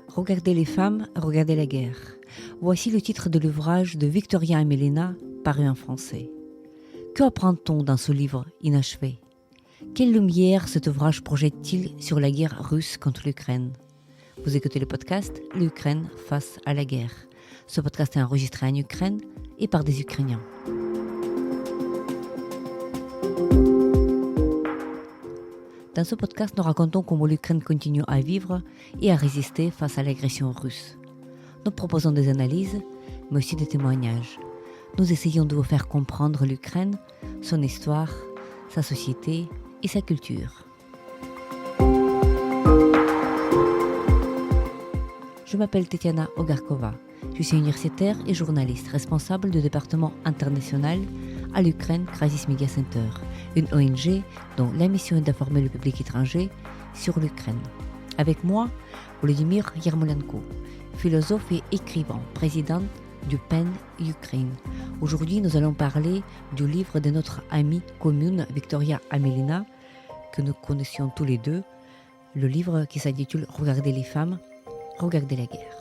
Regardez les femmes, regardez la guerre. Voici le titre de l'ouvrage de Victoria Amelina, paru en français. Que apprend-on dans ce livre inachevé ? Quelle lumière cet ouvrage projette-t-il sur la guerre russe contre l'Ukraine ? Vous écoutez le podcast « L'Ukraine face à la guerre ». Ce podcast est enregistré en Ukraine et par des Ukrainiens. Dans ce podcast, nous racontons comment l'Ukraine continue à vivre et à résister face à l'agression russe. Nous proposons des analyses, mais aussi des témoignages. Nous essayons de vous faire comprendre l'Ukraine, son histoire, sa société et sa culture. Je m'appelle Tetiana Ogarkova. Je suis universitaire et journaliste, responsable du département international à l'Ukraine Crisis Media Center, une ONG dont la mission est d'informer le public étranger sur l'Ukraine. Avec moi, Volodymyr Yermolenko, philosophe et écrivain, président du PEN Ukraine. Aujourd'hui, nous allons parler du livre de notre amie commune Victoria Amelina, que nous connaissions tous les deux, le livre qui s'intitule « Regardez les femmes, regardez la guerre ».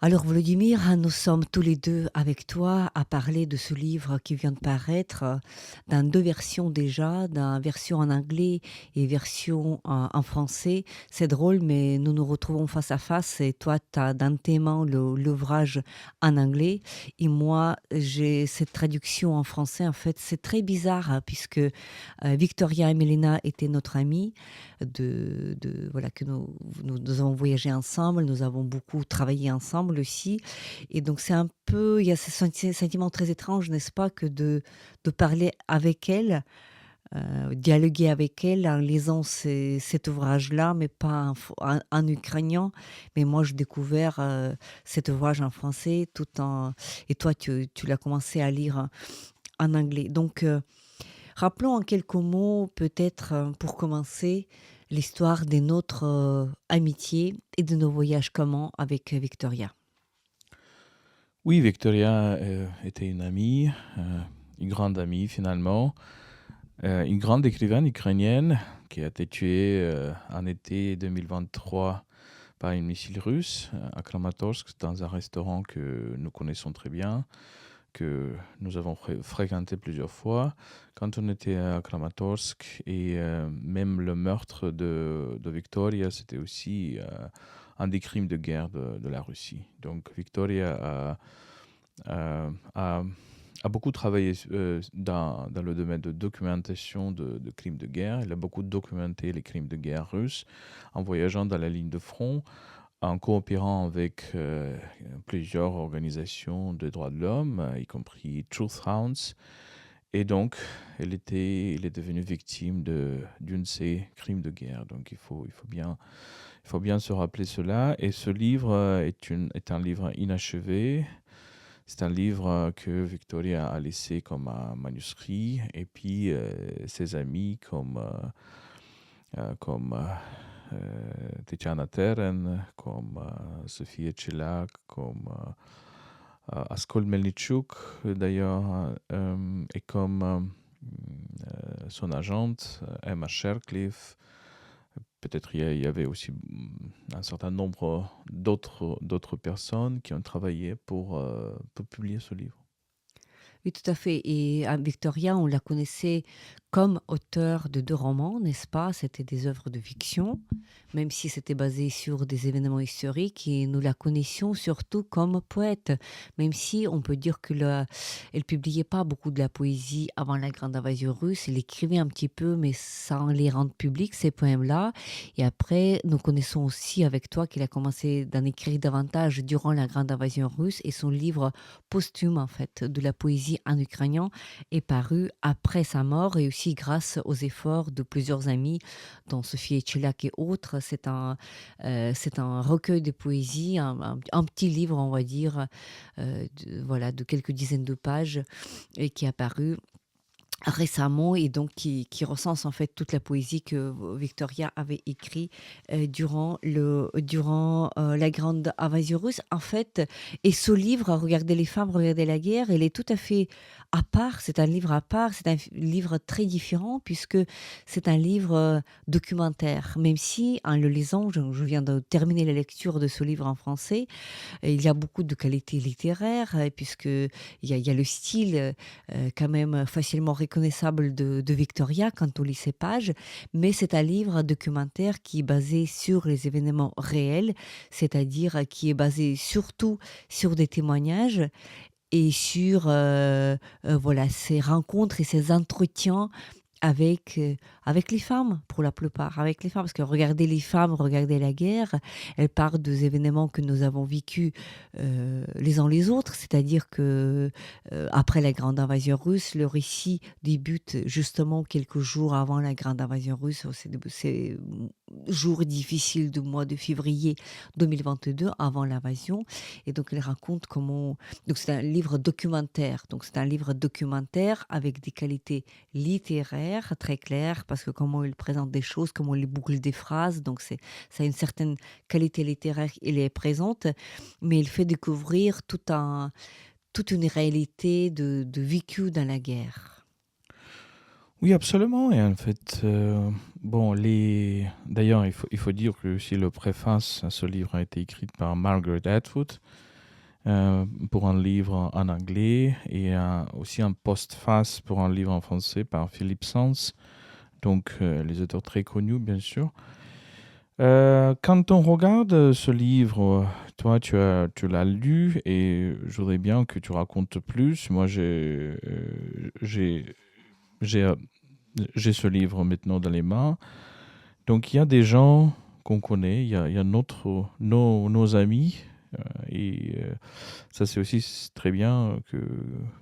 Alors Volodymyr, nous sommes tous les deux avec toi à parler de ce livre qui vient de paraître dans deux versions déjà, dans version en anglais et version en français. C'est drôle, mais nous nous retrouvons face à face et toi, tu as dans tes mains l'ouvrage en anglais et moi, j'ai cette traduction en français. En fait, c'est très bizarre puisque Victoria Amelina était notre amie, voilà, que nous avons voyagé ensemble, nous avons beaucoup travaillé ensemble aussi. Et donc, il y a ce sentiment très étrange, n'est-ce pas, que de parler avec elle, dialoguer avec elle en lisant cet ouvrage-là, mais pas en ukrainien. Mais moi, j'ai découvert cet ouvrage en français et toi, tu l'as commencé à lire en anglais. Donc, rappelons en quelques mots, peut-être pour commencer, l'histoire de notre amitié et de nos voyages communs avec Victoria. Oui, Victoria était une amie, une grande amie finalement, une grande écrivaine ukrainienne qui a été tuée en été 2023 par une missile russe à Kramatorsk dans un restaurant que nous connaissons très bien, que nous avons fréquenté plusieurs fois quand on était à Kramatorsk. Et même le meurtre de Victoria, c'était aussi un des crimes de guerre de la Russie. Donc Victoria a beaucoup travaillé dans le domaine de documentation de crimes de guerre. Elle a beaucoup documenté les crimes de guerre russes en voyageant dans la ligne de front, en coopérant avec plusieurs organisations de droits de l'homme, y compris Truth Hounds. Et donc, elle est devenue victime d'une de ces crimes de guerre. Donc, il faut bien se rappeler cela. Et ce livre est un livre inachevé. C'est un livre que Victoria a laissé comme un manuscrit. Et puis, ses amis comme Tetiana Teren, comme Sofia Chelak, comme Askol Melnichuk d'ailleurs, et comme son agente Emma Shercliffe. Peut-être il y avait aussi un certain nombre d'autres personnes qui ont travaillé pour publier ce livre. Oui, tout à fait. Et Victoria, on la connaissait comme auteure de 2 romans, n'est-ce pas ? C'était des œuvres de fiction, même si c'était basé sur des événements historiques. Et nous la connaissions surtout comme poète, même si on peut dire elle publiait pas beaucoup de la poésie avant la grande invasion russe. Elle écrivait un petit peu, mais sans les rendre publics, ces poèmes-là. Et après, nous connaissons aussi avec toi qu'il a commencé d'en écrire davantage durant la grande invasion russe. Et son livre posthume, en fait, de la poésie en ukrainien est paru après sa mort et aussi grâce aux efforts de plusieurs amis, dont Sophie Etchelak et autres. C'est un recueil de poésie, un petit livre, on va dire, de quelques dizaines de pages et qui est apparu récemment et donc qui recense en fait toute la poésie que Victoria avait écrit durant la grande invasion russe. En fait, et ce livre, Regarder les femmes, regarder la guerre, il est tout à fait à part. C'est un livre à part. C'est un livre très différent puisque c'est un livre documentaire. Même si, en le lisant, je viens de terminer la lecture de ce livre en français, et il y a beaucoup de qualité littéraire, puisque il y a le style quand même facilement reconnaissable de Victoria quand on lit ses pages, mais c'est un livre documentaire qui est basé sur les événements réels, c'est-à-dire qui est basé surtout sur des témoignages et sur voilà, ces rencontres et ces entretiens avec, avec les femmes, pour la plupart, avec les femmes. Parce que regarder les femmes, regarder la guerre, elles parlent des événements que nous avons vécus les uns les autres. C'est-à-dire que après la grande invasion russe, le récit débute justement quelques jours avant la grande invasion russe. C'est jours difficiles du mois de février 2022, avant l'invasion. Et donc, elle raconte comment... Donc, c'est un livre documentaire. Donc, c'est un livre documentaire avec des qualités littéraire très clair parce que comment il présente des choses, comment il boucle des phrases, donc ça a une certaine qualité littéraire, il est présente, mais il fait découvrir toute une réalité de vécu dans la guerre. Oui, absolument. Et en fait, bon, d'ailleurs, il faut dire que aussi le préface à ce livre a été écrit par Margaret Atwood pour un livre en anglais et aussi un postface pour un livre en français par Philippe Sands, donc les auteurs très connus, bien sûr. Quand on regarde ce livre, toi, tu l'as lu et je voudrais bien que tu racontes plus. Moi, j'ai, euh, j'ai ce livre maintenant dans les mains. Donc, il y a des gens qu'on connaît, il y a nos amis. Ça, c'est aussi très bien que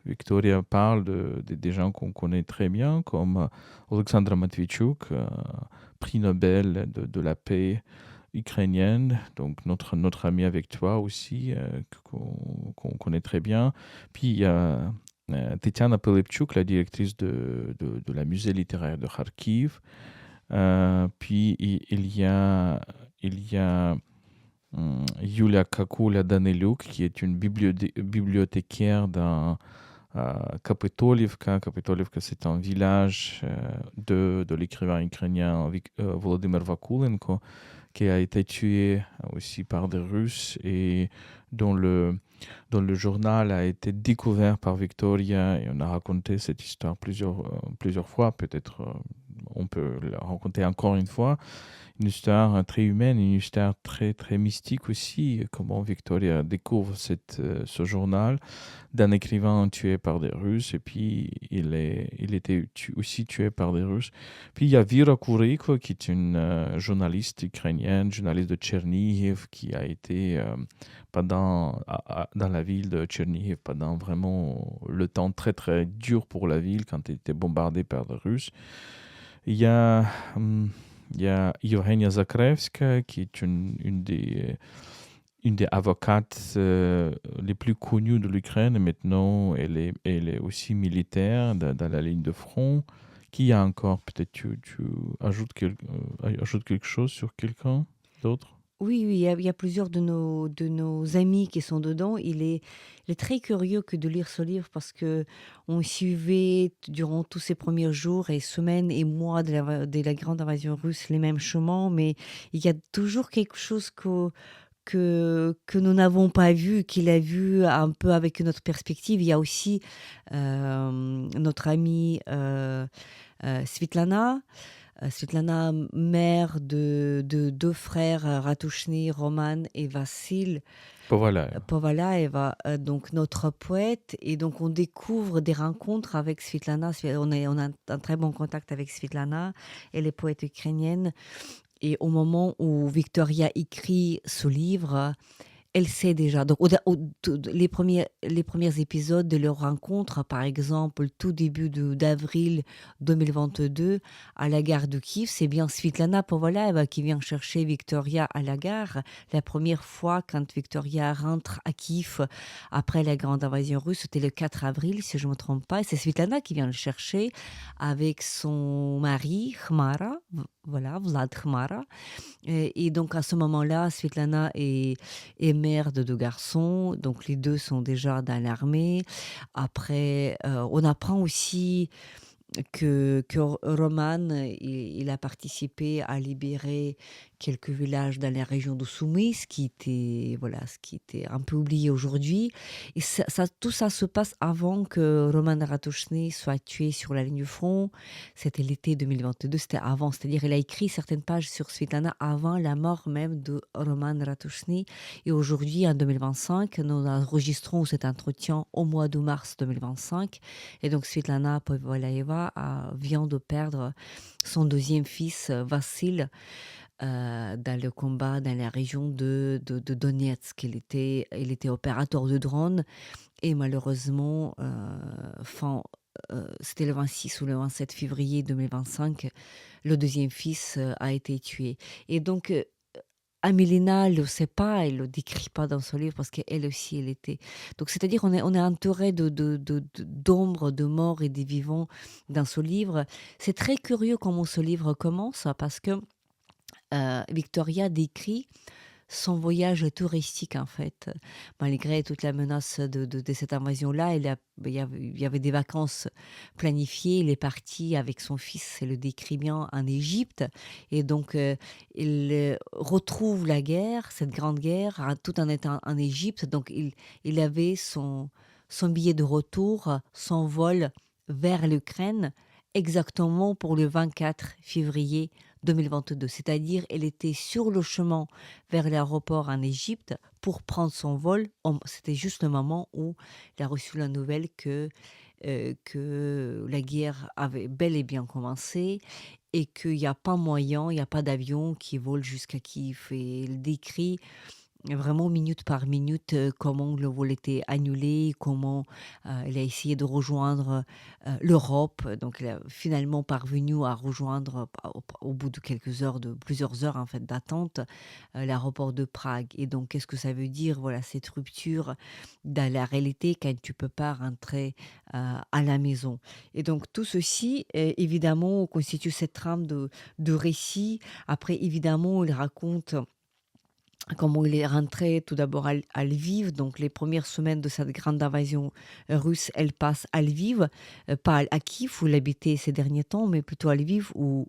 Victoria parle des gens qu'on connaît très bien, comme Alexandra Matvichuk, prix Nobel de la paix ukrainienne, donc notre ami avec toi aussi, qu'on connaît très bien. Puis il y a Tetiana Pilepchuk, la directrice de la musée littéraire de Kharkiv. Puis il y a Yulia Kakula-Daniluk, qui est une bibliothécaire dans Kapitolivka. Kapitolivka, c'est un village de l'écrivain ukrainien Volodymyr Vakulenko, qui a été tué aussi par des Russes et dont le journal a été découvert par Victoria. Et on a raconté cette histoire plusieurs fois. Peut-être on peut la raconter encore une fois. Une histoire très humaine, une histoire très, très mystique aussi. Comment Victoria découvre ce journal d'un écrivain tué par des Russes, et puis il était aussi tué par des Russes. Puis il y a Vera Kuriko, qui est une journaliste ukrainienne, journaliste de Tchernihiv, qui a été dans la ville de Tchernihiv pendant vraiment le temps très très dur pour la ville quand elle était bombardée par les Russes. Il y a, il y a Evgenia Zakrevska, qui est une des avocates les plus connues de l'Ukraine. Maintenant, elle est aussi militaire dans la ligne de front. Qui y a encore? Peut-être tu ajoutes quelque chose sur quelqu'un d'autre? Oui, oui, il y a plusieurs de nos amis qui sont dedans. Il est très curieux que de lire ce livre parce que on suivait durant tous ces premiers jours et semaines et mois de la grande invasion russe les mêmes chemins, mais il y a toujours quelque chose que nous n'avons pas vu, qu'il a vu un peu avec une autre perspective. Il y a aussi notre amie Svitlana. Svitlana, mère de deux frères Ratouchny, Roman et Vassil Bon, voilà. Povalaeva, donc notre poète. Et donc on découvre des rencontres avec Svitlana. On a un très bon contact avec Svitlana. Elle est poète ukrainienne. Et au moment où Victoria écrit ce livre, Elle sait déjà. Donc, les premiers épisodes de leur rencontre, par exemple, tout début d'avril 2022, à la gare de Kiev, c'est bien Svitlana Povolaeva qui vient chercher Victoria à la gare. La première fois, quand Victoria rentre à Kiev après la grande invasion russe, c'était le 4 avril, si je ne me trompe pas. Et c'est Svitlana qui vient le chercher avec son mari, Khmara, voilà, Vlad Khmara. Et donc à ce moment-là, Svetlana est mère de 2 garçons, donc les 2 sont déjà dans l'armée. Après, on apprend aussi que Roman, il a participé à libérer quelques villages dans la région de Soumy, ce qui était un peu oublié aujourd'hui. Et tout ça se passe avant que Roman Ratushny soit tué sur la ligne du front. C'était l'été 2022, c'était avant. C'est-à-dire il a écrit certaines pages sur Svetlana avant la mort même de Roman Ratushny. Et aujourd'hui, en 2025, nous enregistrons cet entretien au mois de mars 2025. Et donc Svetlana Povolaeva vient de perdre son deuxième fils, Vassil, dans le combat dans la région de Donetsk. Il était opérateur de drone et malheureusement, c'était le 26 ou le 27 février 2025, le deuxième fils a été tué. Et donc, Amelina ne le sait pas, elle ne le décrit pas dans son livre parce qu'elle aussi, elle était. Donc, c'est-à-dire, on est entouré d'ombres, de morts et des vivants dans ce livre. C'est très curieux comment ce livre commence parce que Victoria décrit son voyage touristique en fait. Malgré toute la menace de cette invasion-là, il y avait des vacances planifiées. Il est parti avec son fils, c'est le décrit bien, en Égypte. Et donc, il retrouve la guerre, cette grande guerre, tout en étant en Égypte. Donc, il avait son billet de retour, son vol vers l'Ukraine, exactement pour le 24 février 2022. C'est-à-dire, elle était sur le chemin vers l'aéroport en Égypte pour prendre son vol. C'était juste le moment où il a reçu la nouvelle que la guerre avait bel et bien commencé et qu'il n'y a pas moyen, il n'y a pas d'avion qui vole jusqu'à Kiev. Et il décrit vraiment minute par minute, comment le vol était annulé, comment il a essayé de rejoindre l'Europe. Donc, il a finalement parvenu à rejoindre, au bout de plusieurs heures en fait d'attente, l'aéroport de Prague. Et donc, qu'est-ce que ça veut dire, voilà, cette rupture dans la réalité quand tu peux pas rentrer à la maison. Et donc, tout ceci, évidemment, constitue cette trame de récit. Après, évidemment, il raconte comment il est rentré tout d'abord à Lviv. Donc les premières semaines de cette grande invasion russe, elle passe à Lviv, pas à Kiev où il habitait ces derniers temps, mais plutôt à Lviv où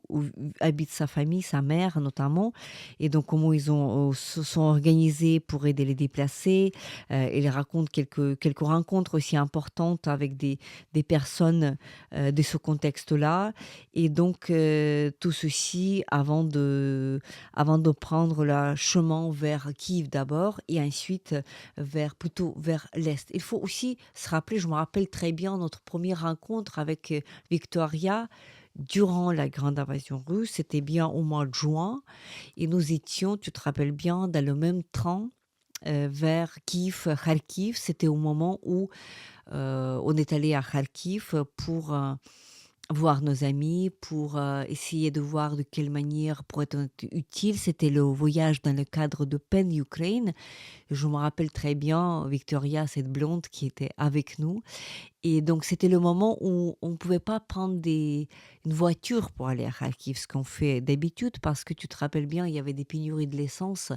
habite sa famille, sa mère notamment. Et donc comment ils se sont organisés pour aider les déplacés. Il raconte quelques rencontres aussi importantes avec des personnes de ce contexte-là. Et donc tout ceci avant de prendre le chemin vers Kiev d'abord et ensuite plutôt vers l'Est. Il faut aussi se rappeler, je me rappelle très bien notre première rencontre avec Victoria durant la grande invasion russe, c'était bien au mois de juin et nous étions, tu te rappelles bien, dans le même train vers Kiev, Kharkiv. C'était au moment où on est allé à Kharkiv pour voir nos amis, pour essayer de voir de quelle manière pourrait être utile. C'était le voyage dans le cadre de PEN Ukraine. Je me rappelle très bien Victoria, cette blonde qui était avec nous. Et donc, c'était le moment où on ne pouvait pas prendre une voiture pour aller à Kharkiv, ce qu'on fait d'habitude, parce que tu te rappelles bien, il y avait des pénuries de l'essence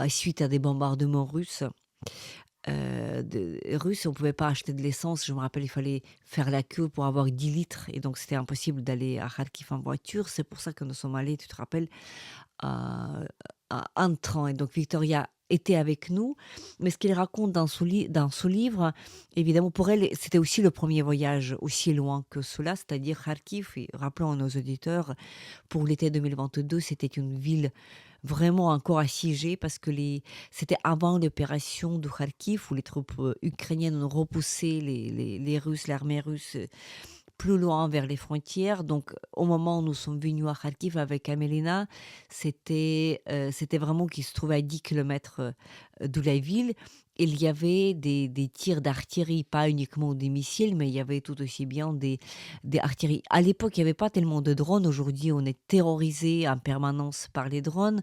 suite à des bombardements russes. Russes, on pouvait pas acheter de l'essence. Je me rappelle, il fallait faire la queue pour avoir 10 litres. Et donc, c'était impossible d'aller à Kharkiv en voiture. C'est pour ça que nous sommes allés, tu te rappelles, euh, en train. Et donc, Victoria était avec nous. Mais ce qu'il raconte dans ce livre, évidemment, pour elle, c'était aussi le premier voyage aussi loin que cela, c'est-à-dire Kharkiv. Et rappelons à nos auditeurs, pour l'été 2022, c'était une ville vraiment encore assiégée parce que c'était avant l'opération de Kharkiv où les troupes ukrainiennes ont repoussé les Russes, l'armée russe plus loin vers les frontières. Donc, au moment où nous sommes venus à Kharkiv avec Amelina, c'était vraiment qu'il se trouvait à 10 kilomètres de la ville. Il y avait des tirs d'artillerie, pas uniquement des missiles, mais il y avait tout aussi bien des artilleries. À l'époque, il n'y avait pas tellement de drones. Aujourd'hui, on est terrorisé en permanence par les drones,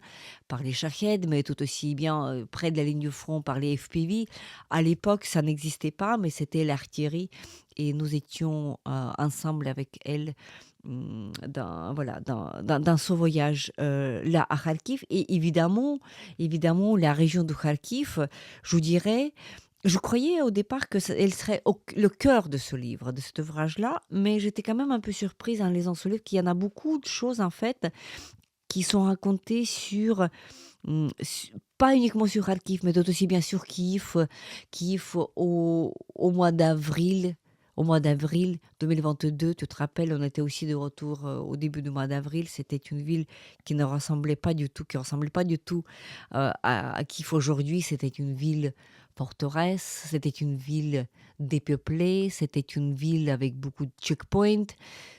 par les Shahed, mais tout aussi bien près de la ligne de front par les FPV. À l'époque, ça n'existait pas, mais c'était l'artillerie. Et nous étions ensemble avec elle voilà, dans ce voyage là à Kharkiv. Et évidemment, la région de Kharkiv, je vous dirais, je croyais au départ que elle serait le cœur de ce livre, de cet ouvrage-là, mais j'étais quand même un peu surprise en lisant ce livre qu'il y en a beaucoup de choses en fait qui sont racontées pas uniquement sur Kharkiv, mais tout aussi bien sur Kiev au mois d'avril. Au mois d'avril 2022, tu te rappelles, on était aussi de retour au début du mois d'avril. C'était une ville qui ne ressemblait pas du tout, à Kiev aujourd'hui. C'était une ville forteresse, c'était une ville dépeuplée, c'était une ville avec beaucoup de checkpoints.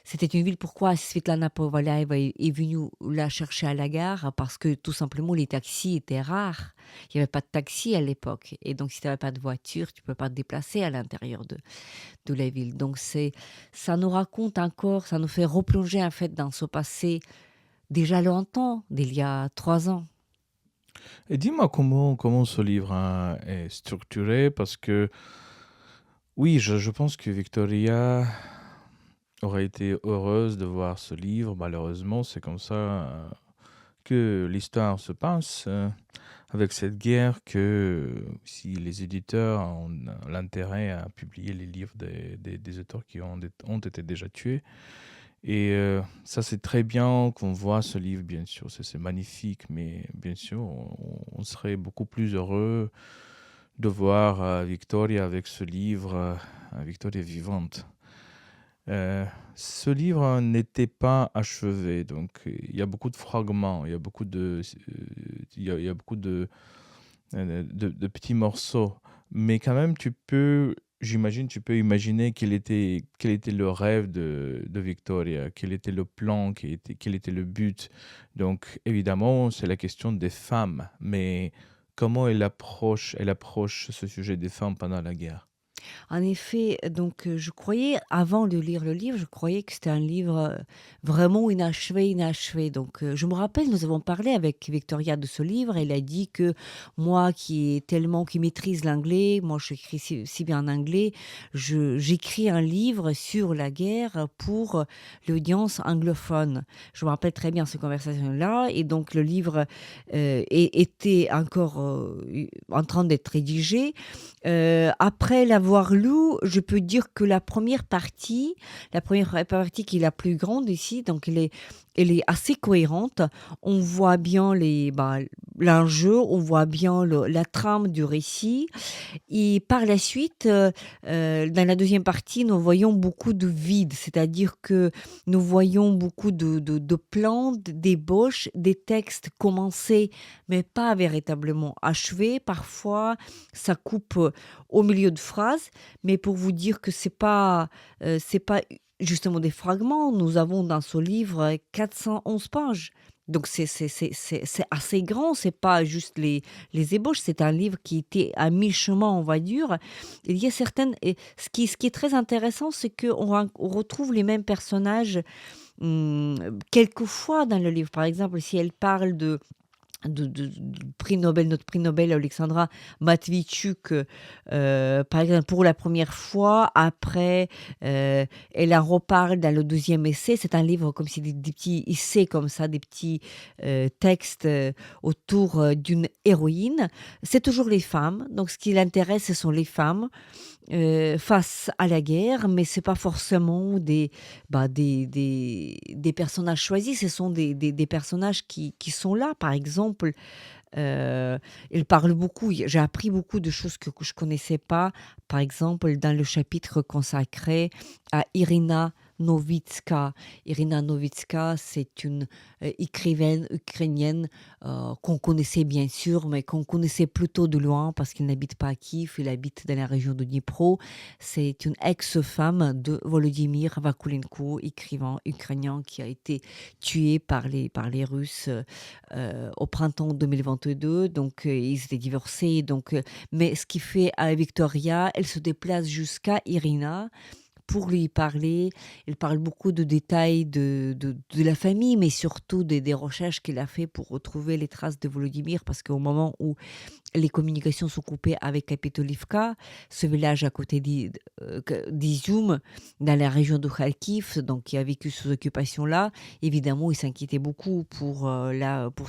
C'était une ville, pourquoi Svetlana Povalaeva est venue la chercher à la gare? Parce que tout simplement les taxis étaient rares. Il n'y avait pas de taxi à l'époque. Et donc si tu n'avais pas de voiture, tu ne peux pas te déplacer à l'intérieur de la ville. Donc ça nous raconte encore, ça nous fait replonger en fait dans ce passé déjà longtemps, d'il y a 3 ans. Et dis-moi comment ce livre hein, est structuré, parce que oui, je pense que Victoria aurait été heureuse de voir ce livre. Malheureusement, c'est comme ça que l'histoire se passe, avec cette guerre, que si les éditeurs ont l'intérêt à publier les livres des auteurs qui ont été déjà tués. Et ça, c'est très bien qu'on voit ce livre, bien sûr, c'est magnifique, mais bien sûr, on serait beaucoup plus heureux de voir Victoria avec ce livre, Victoria vivante. Ce livre n'était pas achevé, donc il y a beaucoup de fragments, il y a beaucoup il y a beaucoup de petits morceaux, mais quand même, j'imagine, tu peux imaginer quel était le rêve de Victoria, quel était le plan, quel était le but. Donc, évidemment, c'est la question des femmes, mais comment elle approche ce sujet des femmes pendant la guerre. En effet, donc je croyais, avant de lire le livre, je croyais que c'était un livre vraiment inachevé. Donc je me rappelle, nous avons parlé avec Victoria de ce livre. Elle a dit que moi, qui maîtrise l'anglais, moi j'écris si bien en anglais, j'écris un livre sur la guerre pour l'audience anglophone. Je me rappelle très bien cette conversation-là. Et donc le livre était encore en train d'être rédigé. Après l'avoir lu, je peux dire que la première partie qui est la plus grande ici, donc elle est assez cohérente. On voit bien l'enjeu, on voit bien la trame du récit. Et par la suite, dans la deuxième partie, nous voyons beaucoup de vide, c'est-à-dire que nous voyons beaucoup de plans, d'ébauches, des textes commencés, mais pas véritablement achevés. Parfois, ça coupe au milieu de phrases, mais pour vous dire que c'est pas justement des fragments. Nous avons dans ce livre 411 pages. Donc c'est assez grand, c'est pas juste les ébauches, c'est un livre qui était à mi-chemin, on va dire. Il y a certaines... Et ce qui est très intéressant, c'est on retrouve les mêmes personnages quelquefois dans le livre. Par exemple, si elle parle du prix Nobel, notre prix Nobel Alexandra Matvichuk, par exemple, pour la première fois. Après, elle en reparle dans le deuxième essai. C'est un livre comme si des petits essais comme ça, des petits textes autour d'une héroïne. C'est toujours les femmes. Donc, ce qui l'intéresse, ce sont les femmes face à la guerre, mais c'est pas forcément des personnages choisis, ce sont des personnages qui sont là. Par exemple, il parle beaucoup, j'ai appris beaucoup de choses que je connaissais pas. Par exemple, dans le chapitre consacré à Irina Novitska. Irina Novitska, c'est une écrivaine ukrainienne qu'on connaissait bien sûr, mais qu'on connaissait plutôt de loin parce qu'il n'habite pas à Kiev, il habite dans la région de Dnipro. C'est une ex-femme de Volodymyr Vakulenko, écrivain ukrainien qui a été tué par les Russes au printemps 2022. Donc, ils étaient divorcés. Donc, mais ce qui fait à Victoria, elle se déplace jusqu'à Irina pour lui parler. Elle parle beaucoup de détails de la famille, mais surtout des recherches qu'elle a fait pour retrouver les traces de Volodymyr, parce qu'au moment où les communications sont coupées avec Kapitolivka, ce village à côté d'Izium, dans la région de Kharkiv, donc qui a vécu sous occupation là. Évidemment, il s'inquiétait beaucoup pour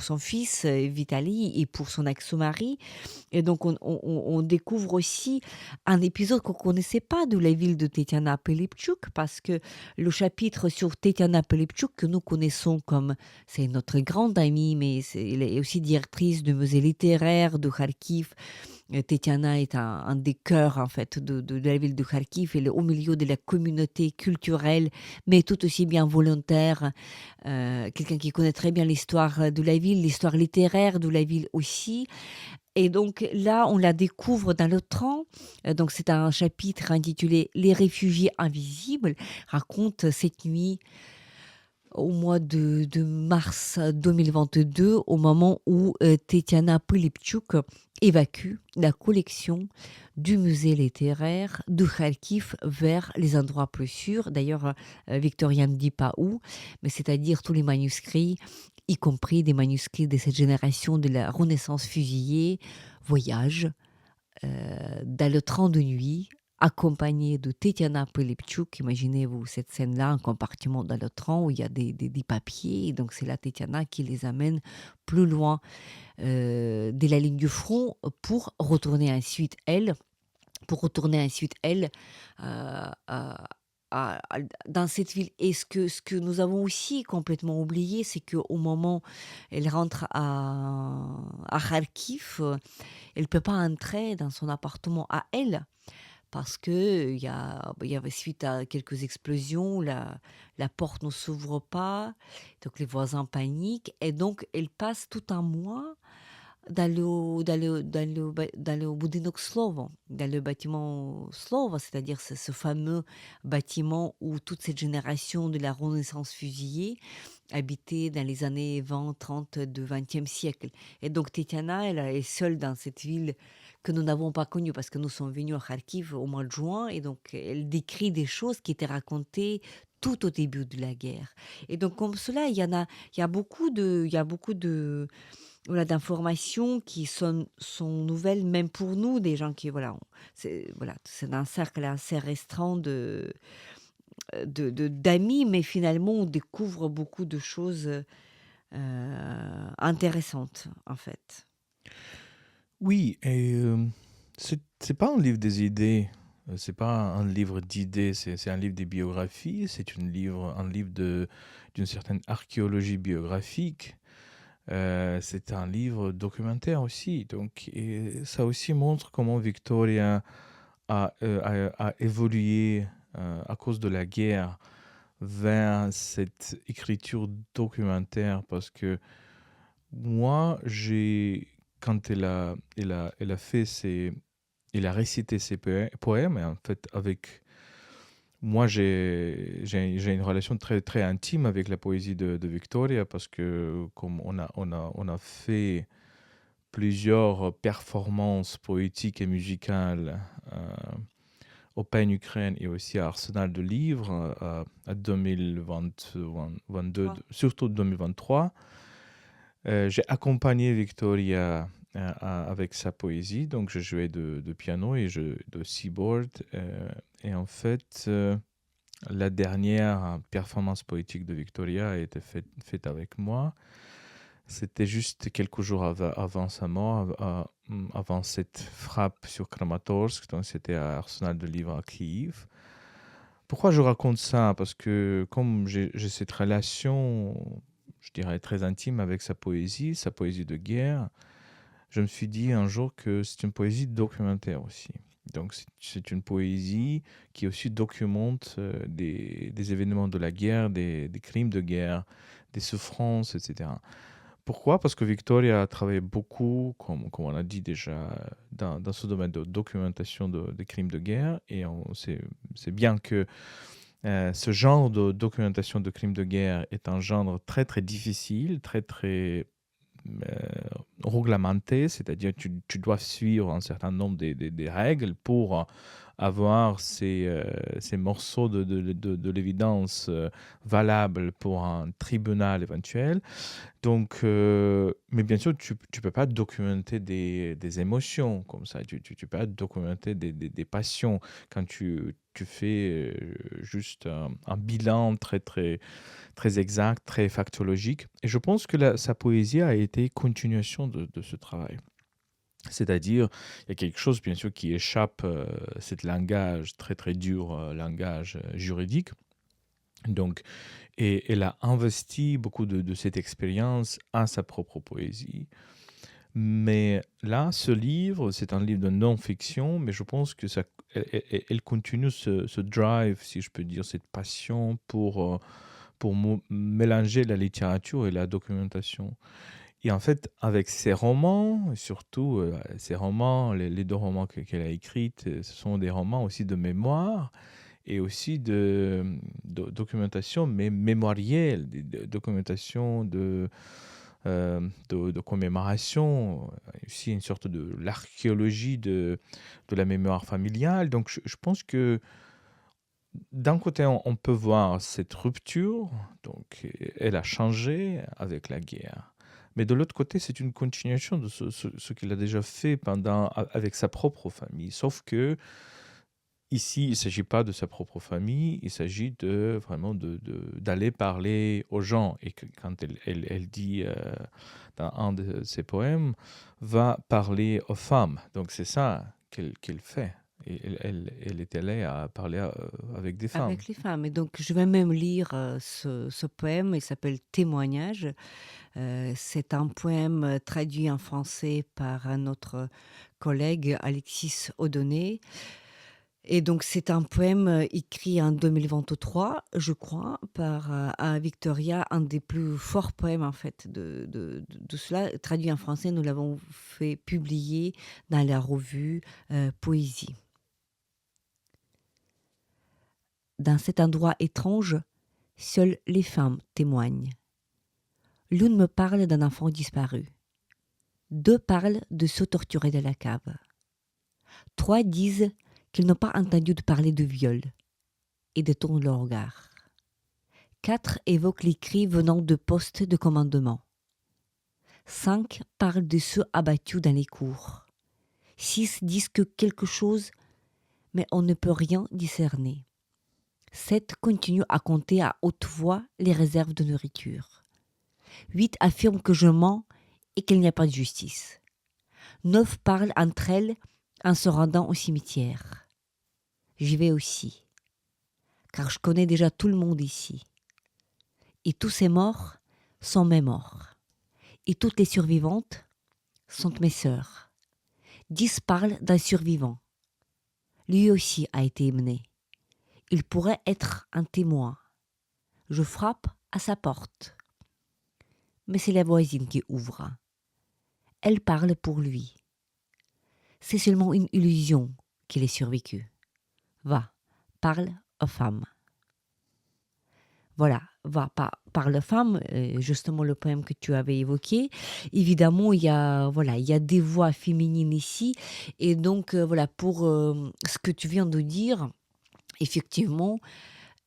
son fils Vitali et pour son ex-mari. Et donc, on découvre aussi un épisode qu'on ne connaissait pas de la ville de Tetiana Pelipchuk, parce que le chapitre sur Tetiana Pelipchuk, que nous connaissons comme, c'est notre grande amie, mais elle est aussi directrice du musée littéraire de Kharkiv. Tetiana est un des cœurs en fait de la ville de Kharkiv. Elle est au milieu de la communauté culturelle, mais tout aussi bien volontaire. Quelqu'un qui connaît très bien l'histoire de la ville, l'histoire littéraire de la ville aussi. Et donc là, on la découvre dans le train. Donc c'est un chapitre intitulé Les réfugiés invisibles, raconte cette nuit au mois de mars 2022, au moment où Tetiana Pelipchuk évacue la collection du musée littéraire de Kharkiv vers les endroits plus sûrs. D'ailleurs, Victoria ne dit pas où, mais c'est-à-dire tous les manuscrits, y compris des manuscrits de cette génération de la Renaissance fusillée, voyagent dans le train de nuit, accompagnée de Tetiana Pelipchuk. Imaginez-vous cette scène-là, un compartiment dans le train où il y a des papiers. Et donc, c'est la Tetiana qui les amène plus loin de la ligne du front pour retourner ensuite, elle, à- dans cette ville. Et ce que nous avons aussi complètement oublié, c'est qu'au moment où elle rentre à Kharkiv, elle ne peut pas entrer dans son appartement à elle parce que il y avait suite à quelques explosions, la porte ne s'ouvre pas, donc les voisins paniquent et donc elle passe tout un mois dans le budynok Slovo, dans le bâtiment Slovo, c'est-à-dire ce fameux bâtiment où toute cette génération de la Renaissance fusillée habitait dans les années 20-30 du XXe siècle. Et donc Tetiana, elle est seule dans cette ville que nous n'avons pas connue parce que nous sommes venus à Kharkiv au mois de juin, et donc elle décrit des choses qui étaient racontées tout au début de la guerre. Et donc comme cela, il y a beaucoup de voilà, d'informations qui sont nouvelles, même pour nous, des gens qui, c'est un cercle assez restreint d'amis, mais finalement, on découvre beaucoup de choses intéressantes, en fait. Oui, et c'est pas un livre des idées, c'est pas un livre d'idées, c'est un livre des biographies, c'est un livre d'une certaine archéologie biographique. C'est un livre documentaire aussi, donc et ça aussi montre comment Victoria a évolué à cause de la guerre vers cette écriture documentaire, parce que moi, quand elle a fait elle a récité ses poèmes, et en fait, moi, j'ai une relation très, très intime avec la poésie de Victoria, parce que comme on a fait plusieurs performances poétiques et musicales au Pen Ukraine et aussi à Arsenal de livres à 2022, surtout 2023. J'ai accompagné Victoria avec sa poésie, donc je jouais de piano et de keyboard. Et en fait, la dernière performance poétique de Victoria a été faite avec moi. C'était juste quelques jours avant sa mort, avant cette frappe sur Kramatorsk, donc c'était à Arsenal de livres à Kiev. Pourquoi je raconte ça? Parce que comme j'ai cette relation, je dirais très intime avec sa poésie de guerre, je me suis dit un jour que c'est une poésie documentaire aussi. Donc c'est une poésie qui aussi documente des événements de la guerre, des crimes de guerre, des souffrances, etc. Pourquoi? Parce que Victoria a travaillé beaucoup, comme on a dit déjà, dans ce domaine de documentation des crimes de guerre. Et c'est bien que ce genre de documentation de crimes de guerre est un genre très très difficile, très très réglementé, c'est-à-dire tu dois suivre un certain nombre des règles pour avoir ces morceaux de l'évidence valables pour un tribunal éventuel. Donc, mais bien sûr, tu ne peux pas documenter des émotions comme ça. Tu peux pas documenter des passions quand tu fais juste un bilan très, très, très exact, très factologique. Et je pense que sa poésie a été continuation de ce travail. C'est-à-dire, il y a quelque chose, bien sûr, qui échappe cet langage très, très dur, langage juridique. Donc, et elle a investi beaucoup de cette expérience à sa propre poésie. Mais là, ce livre, c'est un livre de non-fiction, mais je pense que elle continue ce drive, si je peux dire, cette passion pour mélanger la littérature et la documentation. Et en fait, avec ses romans, surtout ses romans, les deux romans qu'elle a écrits, ce sont des romans aussi de mémoire et aussi de documentation, mais mémorielle, de documentation de commémoration, aussi une sorte de l'archéologie de la mémoire familiale. Donc je pense que d'un côté, on peut voir cette rupture, donc elle a changé avec la guerre. Mais de l'autre côté, c'est une continuation de ce qu'il a déjà fait avec sa propre famille. Sauf que ici, il ne s'agit pas de sa propre famille, il s'agit vraiment d'aller parler aux gens. Et quand elle dit dans un de ses poèmes, va parler aux femmes. Donc c'est ça qu'elle fait. Et elle est allée à parler avec des femmes. Avec les femmes. Et donc, je vais même lire ce poème. Il s'appelle Témoignage. C'est un poème traduit en français par un autre collègue, Alexis Audonné. Et donc, c'est un poème écrit en 2023, je crois, par à Victoria, un des plus forts poèmes, en fait, de cela. Traduit en français, nous l'avons fait publier dans la revue Poésie. Dans cet endroit étrange, seules les femmes témoignent. L'une me parle d'un enfant disparu. Deux parlent de se torturer dans la cave. Trois disent qu'ils n'ont pas entendu de parler de viol et détournent leur regard. Quatre évoquent les cris venant de postes de commandement. Cinq parlent de ceux abattus dans les cours. Six disent que quelque chose, mais on ne peut rien discerner. Sept continuent à compter à haute voix les réserves de nourriture. 8 affirment que je mens et qu'il n'y a pas de justice. 9 parlent entre elles en se rendant au cimetière. J'y vais aussi, car je connais déjà tout le monde ici. Et tous ces morts sont mes morts. Et toutes les survivantes sont mes sœurs. 10 parlent d'un survivant. Lui aussi a été emmené. Il pourrait être un témoin. Je frappe à sa porte. Mais c'est la voisine qui ouvre. Elle parle pour lui. C'est seulement une illusion qu'il ait survécu. Va, parle aux femmes. Voilà, va, parle aux femmes, justement le poème que tu avais évoqué. Évidemment, il y a des voix féminines ici. Et donc, voilà, pour ce que tu viens de dire, effectivement,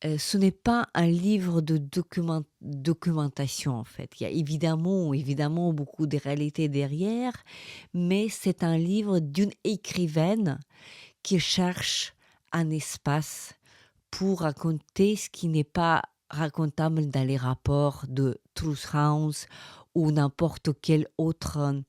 ce n'est pas un livre de documentation, en fait. Il y a évidemment beaucoup de réalités derrière, mais c'est un livre d'une écrivaine qui cherche un espace pour raconter ce qui n'est pas racontable dans les rapports de Truth House ou n'importe quel autre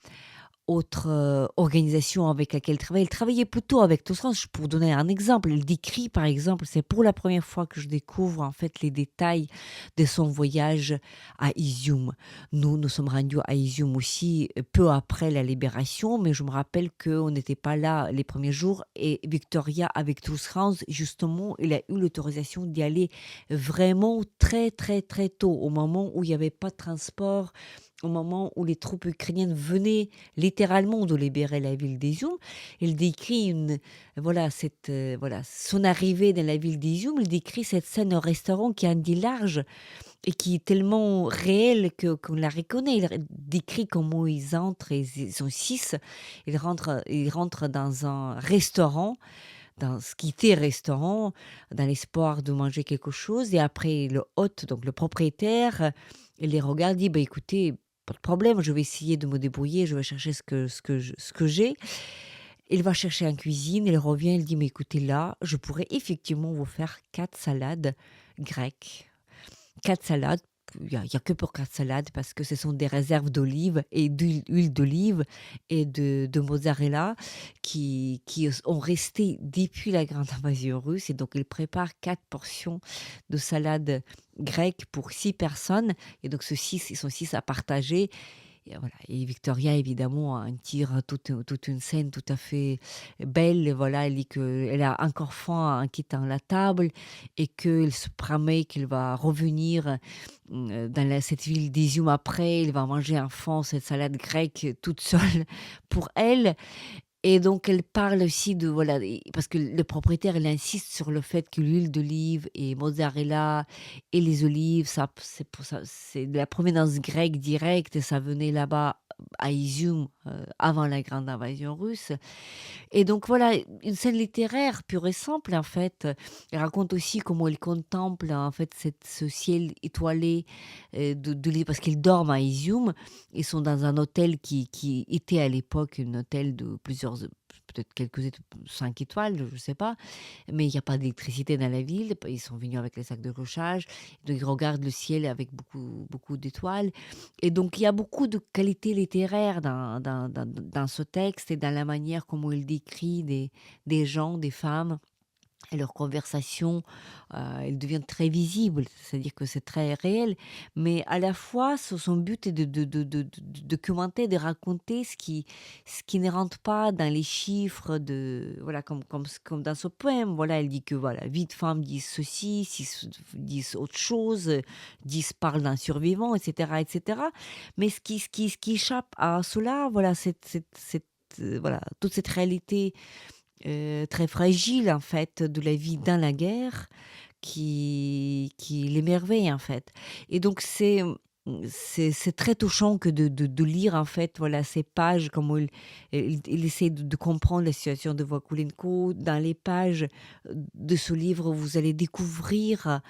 autre, organisation avec laquelle elle travaille. Elle travaillait plutôt avec Toussrands. Pour donner un exemple, elle décrit par exemple, c'est pour la première fois que je découvre en fait les détails de son voyage à Izium. Nous sommes rendus à Izium aussi, peu après la libération, mais je me rappelle qu'on n'était pas là les premiers jours et Victoria avec Toussrands, justement, il a eu l'autorisation d'y aller vraiment très, très, très tôt, au moment où il y avait pas de transport, au moment où les troupes ukrainiennes venaient littéralement de libérer la ville d'Izium. Il décrit voilà, son arrivée dans la ville d'Izium. Il décrit cette scène au restaurant qui en dit large et qui est tellement réelle qu'on la reconnaît. Il décrit comment ils entrent, ils sont 6, ils rentrent dans un restaurant, dans ce qui était restaurant, dans l'espoir de manger quelque chose et après le hôte, donc le propriétaire, il les regarde, dit: «Bah, écoutez, pas de problème, je vais essayer de me débrouiller, je vais chercher ce que j'ai». Il va chercher en cuisine, il revient, il dit: «Mais écoutez, là, je pourrais effectivement vous faire 4 salades grecques». 4 salades, il y a que pour 4 salades parce que ce sont des réserves d'olives et d'huile d'olive et de mozzarella qui ont resté depuis la grande invasion russe et donc il prépare 4 portions de salade grecque pour 6 personnes et donc ils sont 6 à partager et voilà et Victoria évidemment en tire toute une scène tout à fait belle, voilà, elle dit qu'elle a encore faim en quittant la table et qu'il se promet qu'il va revenir, dans cette ville d'Izium après, il va manger enfin cette salade grecque toute seule pour elle et donc elle parle aussi de voilà et parce que le propriétaire, il insiste sur le fait que l'huile d'olive et mozzarella et les olives, ça c'est pour ça c'est de la provenance grecque directe et ça venait là-bas à Izium, avant la grande invasion russe et donc voilà, une scène littéraire pure et simple en fait. Elle raconte aussi comment il contemple en fait ce ciel étoilé, parce qu'ils dorment à Izium. Ils sont dans un hôtel qui était à l'époque un hôtel de plusieurs, peut-être quelques 5 étoiles, je ne sais pas, mais il y a pas d'électricité dans la ville. Ils sont venus avec les sacs de couchage, donc ils regardent le ciel avec beaucoup beaucoup d'étoiles et donc il y a beaucoup de qualité littéraire dans ce texte et dans la manière comment il décrit des gens, des femmes et leurs conversations, elles deviennent très visibles, c'est-à-dire que c'est très réel, mais à la fois, son but est de documenter, de raconter ce qui ne rentre pas dans les chiffres de voilà, comme dans ce poème. Voilà, elle dit que voilà, 8 femmes disent ceci, 6 disent autre chose, 10 parlent d'un survivant, et cetera, et cetera. Mais ce qui échappe à cela, voilà, voilà, toute cette réalité très fragile en fait de la vie dans la guerre qui l'émerveille en fait et donc c'est très touchant que de lire en fait voilà ces pages comment il essaie de comprendre la situation de Vakulenko. Dans les pages de ce livre vous allez découvrir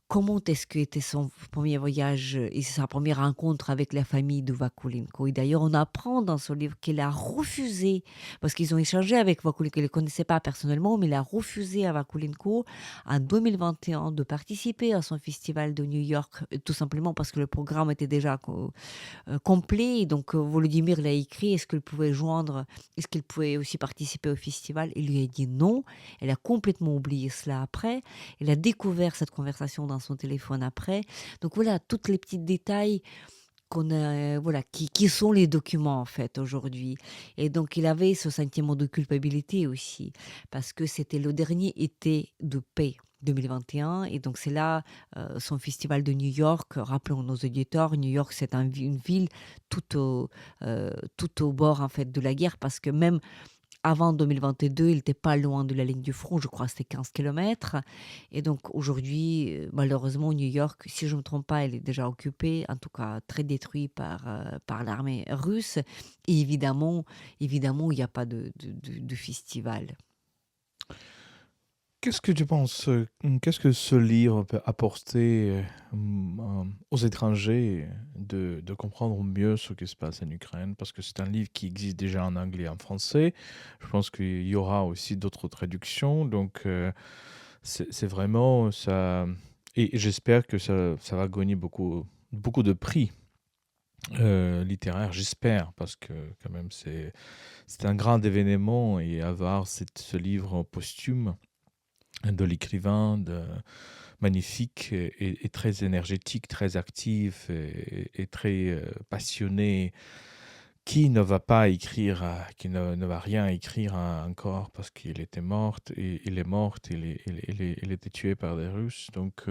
comment est-ce qu'était son premier voyage et sa première rencontre avec la famille de Vakulenko? Et d'ailleurs, on apprend dans ce livre qu'elle a refusé, parce qu'ils ont échangé avec Vakulenko, elle ne le connaissait pas personnellement, mais elle a refusé à Vakulenko en 2021 de participer à son festival de New York, tout simplement parce que le programme était déjà complet. Et donc, Volodymyr l'a écrit, est-ce qu'elle pouvait aussi participer au festival? Il lui a dit non. Elle a complètement oublié cela après. Elle a découvert cette conversation dans son téléphone après. Donc voilà, tous les petits détails qu'on a, voilà, qui sont les documents en fait aujourd'hui. Et donc il avait ce sentiment de culpabilité aussi, parce que c'était le dernier été de paix. 2021 et donc c'est là son festival de New York. Rappelons nos auditeurs, New York c'est une ville tout au bord en fait de la guerre parce que même avant 2022, il était pas loin de la ligne du front, je crois que c'était 15 kilomètres. Et donc aujourd'hui, malheureusement, New York, si je ne me trompe pas, elle est déjà occupée, en tout cas très détruite par l'armée russe. Et évidemment, il n'y a pas de festival. Qu'est-ce que tu penses, qu'est-ce que ce livre peut apporter, aux étrangers de comprendre mieux ce qui se passe en Ukraine? Parce que c'est un livre qui existe déjà en anglais et en français. Je pense qu'il y aura aussi d'autres traductions, donc c'est vraiment ça et j'espère que ça va gagner beaucoup beaucoup de prix. littéraire, j'espère, parce que quand même c'est un grand événement et avoir ce livre posthume de l'écrivain, magnifique et très énergétique, très actif et très passionné, qui ne va pas écrire, qui ne va rien écrire encore parce qu'il était mort, et il est mort, il était tué par des Russes. Donc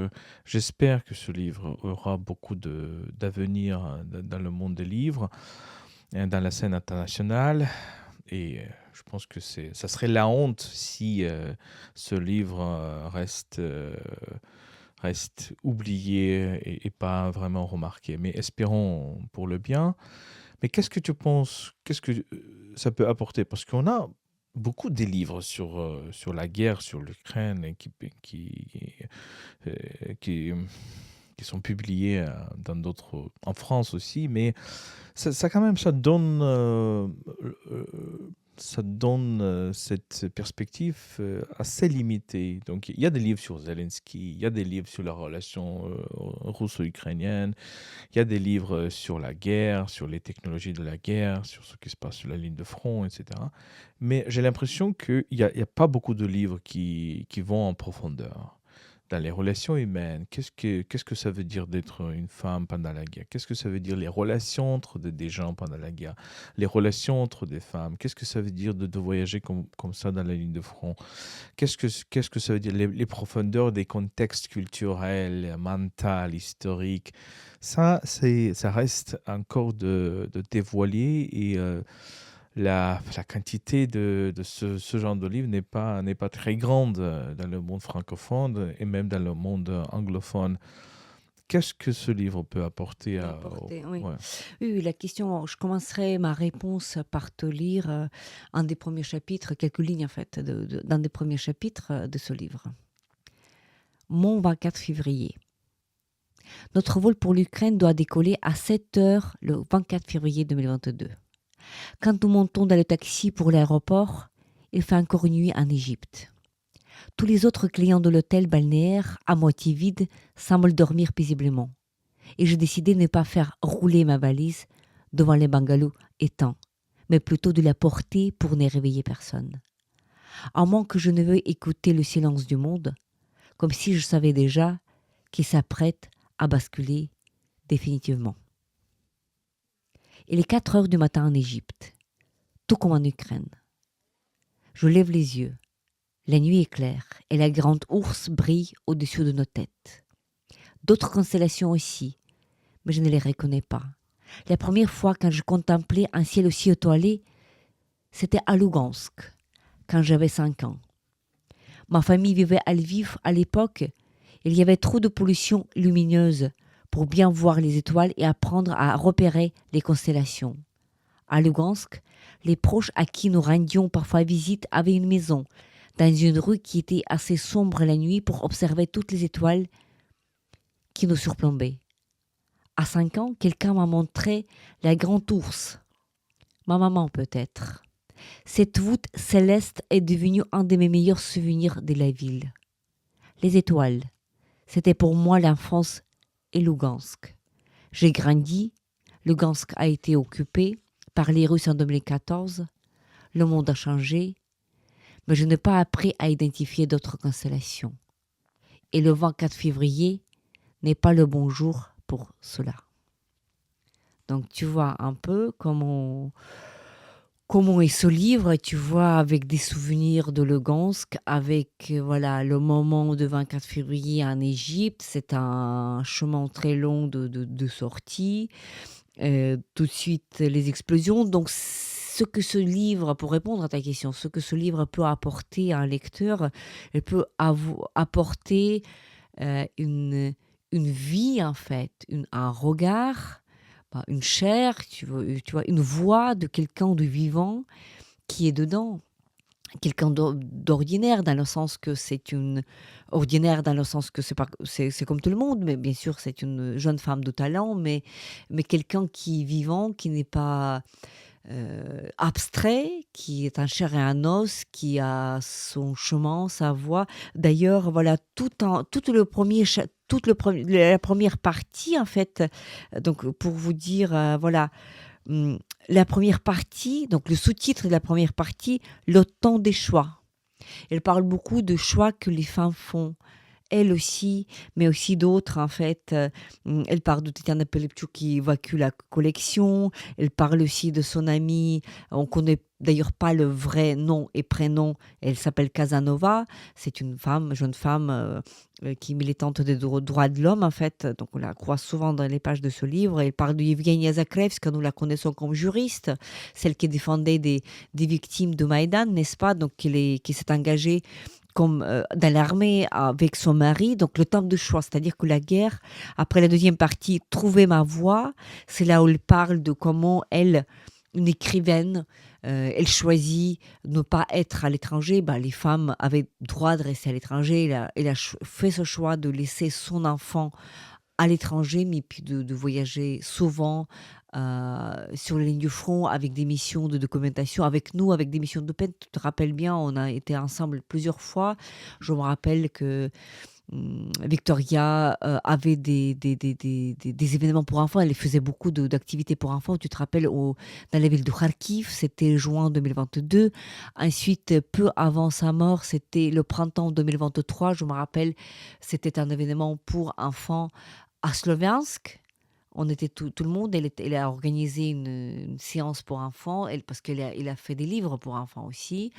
j'espère que ce livre aura beaucoup d'avenir dans le monde des livres, dans la scène internationale. Et je pense que ça serait la honte si ce livre reste oublié et pas vraiment remarqué. Mais espérons pour le bien. Mais qu'est-ce que tu penses, qu'est-ce que ça peut apporter? Parce qu'on a beaucoup de livres sur la guerre, sur l'Ukraine, et euh, qui, qui sont publiés dans d'autres, en France aussi, mais ça quand même, ça donne cette perspective assez limitée. Donc, il y a des livres sur Zelensky, il y a des livres sur la relation russo-ukrainienne, il y a des livres sur la guerre, sur les technologies de la guerre, sur ce qui se passe sur la ligne de front, etc. Mais j'ai l'impression qu'il y a pas beaucoup de livres qui vont en profondeur. Dans les relations humaines, qu'est-ce que ça veut dire d'être une femme pendant la guerre? Qu'est-ce que ça veut dire les relations entre des gens pendant la guerre? Les relations entre des femmes? Qu'est-ce que ça veut dire de voyager comme ça dans la ligne de front? Qu'est-ce que ça veut dire les profondeurs des contextes culturels, mentaux, historiques? Ça reste encore de dévoiler et la quantité de ce genre de livre n'est pas très grande dans le monde francophone et même dans le monde anglophone. Qu'est-ce que ce livre peut apporter Peut apporter, oui. ouais. Oui, oui, la question, je commencerai ma réponse par te lire un des premiers chapitres, quelques lignes en fait, d'un des premiers chapitres de ce livre. Mon 24 février. Notre vol pour l'Ukraine doit décoller à 7 heures le 24 février 2022. Quand nous montons dans le taxi pour l'aéroport, il fait encore nuit en Égypte. Tous les autres clients de l'hôtel balnéaire, à moitié vide, semblent dormir paisiblement. Et j'ai décidé de ne pas faire rouler ma valise devant les bungalows éteints, mais plutôt de la porter pour ne réveiller personne. À moins que je ne veuille écouter le silence du monde, comme si je savais déjà qu'il s'apprête à basculer définitivement. Il est 4 heures du matin en Égypte, tout comme en Ukraine. Je lève les yeux. La nuit est claire et la grande ours brille au-dessus de nos têtes. D'autres constellations aussi, mais je ne les reconnais pas. La première fois quand je contemplais un ciel aussi étoilé, c'était à Lugansk, quand j'avais 5 ans. Ma famille vivait à Lviv à l'époque. Il y avait trop de pollution lumineuse pour bien voir les étoiles et apprendre à repérer les constellations. À Lugansk, les proches à qui nous rendions parfois visite avaient une maison dans une rue qui était assez sombre la nuit pour observer toutes les étoiles qui nous surplombaient. À 5 ans, quelqu'un m'a montré la grande ours. Ma maman peut-être. Cette voûte céleste est devenue un de mes meilleurs souvenirs de la ville. Les étoiles, c'était pour moi l'enfance et Lugansk. J'ai grandi, Lugansk a été occupé par les Russes en 2014, le monde a changé, mais je n'ai pas appris à identifier d'autres constellations. Et le 24 février n'est pas le bon jour pour cela. Donc tu vois un peu comment est ce livre, tu vois, avec des souvenirs de Lugansk, avec voilà le moment de 24 février en Égypte. C'est un chemin très long de sortie. Tout de suite, les explosions. Donc, ce que ce livre, pour répondre à ta question, ce que ce livre peut apporter à un lecteur, il peut apporter une vie, en fait, un regard, une chair, tu vois, une voix de quelqu'un de vivant qui est dedans. Quelqu'un d'ordinaire dans le sens que c'est une ordinaire dans le sens que c'est comme tout le monde, mais bien sûr c'est une jeune femme de talent, mais quelqu'un qui est vivant, qui n'est pas abstrait, qui est un chair et un os, qui a son chemin, sa voix. D'ailleurs, voilà, tout toute la première partie, en fait, donc pour vous dire, voilà, la première partie, donc le sous-titre de la première partie, le temps des choix. Elle parle beaucoup de choix que les femmes font. Elle aussi, mais aussi d'autres, en fait. Elle parle de Tatiana Pelepchuk qui évacue la collection. Elle parle aussi de son amie. On connaît d'ailleurs pas le vrai nom et prénom. Elle s'appelle Casanova. C'est une femme, jeune femme, qui est militante des droits de l'homme, en fait. Donc, on la croise souvent dans les pages de ce livre. Elle parle de Yevgenia Zakrevska, nous la connaissons comme juriste, celle qui défendait des victimes de Maïdan, n'est-ce pas? Donc, qui s'est engagée comme dans l'armée avec son mari, donc le temps de choix, c'est-à-dire que la guerre, après la deuxième partie, Trouver ma voie, c'est là où elle parle de comment elle, une écrivaine, elle choisit de ne pas être à l'étranger. Les femmes avaient droit de rester à l'étranger. Elle a fait ce choix de laisser son enfant à l'étranger, mais puis de voyager souvent sur les lignes du front avec des missions de documentation, avec nous, avec des missions de peine. Tu te rappelles bien, on a été ensemble plusieurs fois. Je me rappelle que Victoria avait des événements pour enfants. Elle faisait beaucoup d'activités pour enfants. Tu te rappelles, dans la ville de Kharkiv, c'était juin 2022. Ensuite, peu avant sa mort, c'était le printemps 2023. Je me rappelle, c'était un événement pour enfants à Sloviansk. On était tout le monde. Elle a organisé une séance pour enfants, parce qu'elle a fait des livres pour enfants aussi.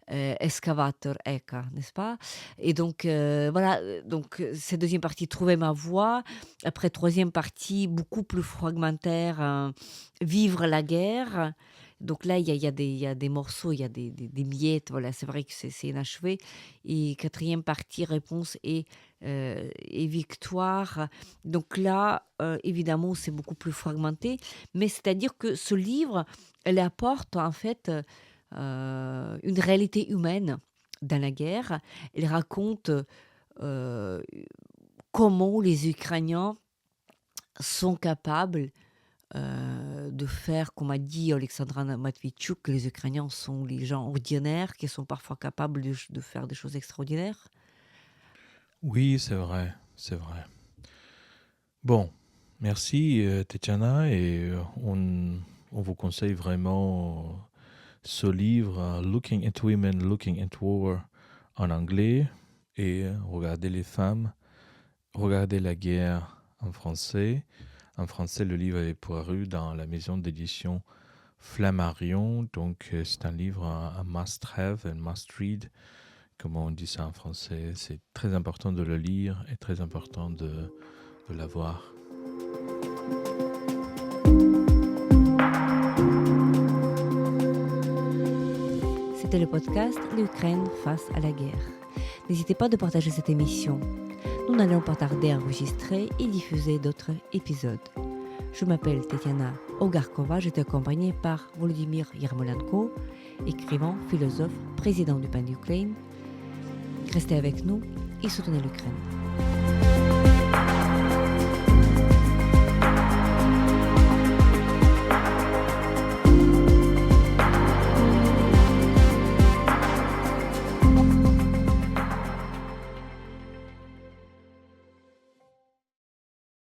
Excavator Eka, n'est-ce pas? Et donc, voilà, donc cette deuxième partie, Trouver ma voie. Après, troisième partie, beaucoup plus fragmentaire, Vivre la guerre. Donc là, il y a des morceaux, il y a des miettes, voilà, c'est vrai que c'est inachevé. Et quatrième partie, Réponse et Victoire. Donc là, évidemment, c'est beaucoup plus fragmenté, mais c'est-à-dire que ce livre, elle apporte en fait une réalité humaine dans la guerre. Elle raconte euh, comment les Ukrainiens sont capables de faire, comme a dit Alexandra Matvichuk, que les Ukrainiens sont les gens ordinaires qui sont parfois capables de faire des choses extraordinaires. Oui, c'est vrai, c'est vrai. Bon, merci Tetiana, et on vous conseille vraiment ce livre, Looking at Women, Looking at War, en anglais, et Regarder les femmes, Regarder la guerre en français. En français, le livre est paru dans la maison d'édition Flammarion, donc c'est un livre, un must-have, un must-read, comme on dit ça en français. C'est très important de le lire et très important de l'avoir. C'était le podcast L'Ukraine face à la guerre. N'hésitez pas de partager cette émission. Nous n'allons pas tarder à enregistrer et diffuser d'autres épisodes. Je m'appelle Tetiana Ogarkova, j'étais accompagnée par Volodymyr Yarmolenko, écrivain, philosophe, président du PAN d'Ukraine. Restez avec nous et soutenez l'Ukraine.